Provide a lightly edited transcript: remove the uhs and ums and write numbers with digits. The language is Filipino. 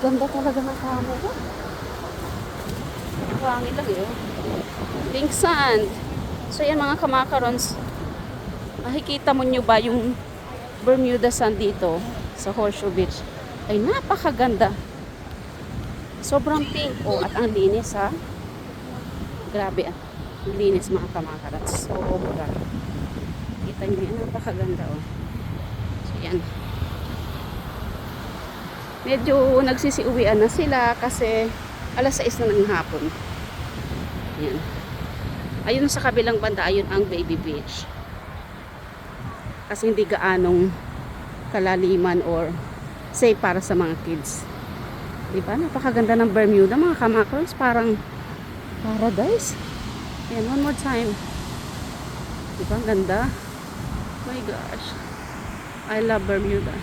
Ganda talaga ng camera. Wangin lang yun. Pink sand. So yan mga kamakarons. Makikita mo nyo ba yung Bermuda sand dito sa Horseshoe Beach? Ay napakaganda. Sobrang pink. Oh, at ang linis ha. Grabe ah. Ang linis mga kamakarons. Sobra. Kita nyo yan. Napakaganda oh. So yan. Medyo nagsisiuwian na sila kasi alas 6 na ng hapon. Yan. Ayun sa kabilang banda, ayun ang Baby Beach. Kasi hindi gaanong kalaliman or safe para sa mga kids. Diba? Napakaganda ng Bermuda mga kamakros. Parang paradise. Yan, one more time. Diba? Ang ganda. Oh my gosh. I love Bermuda.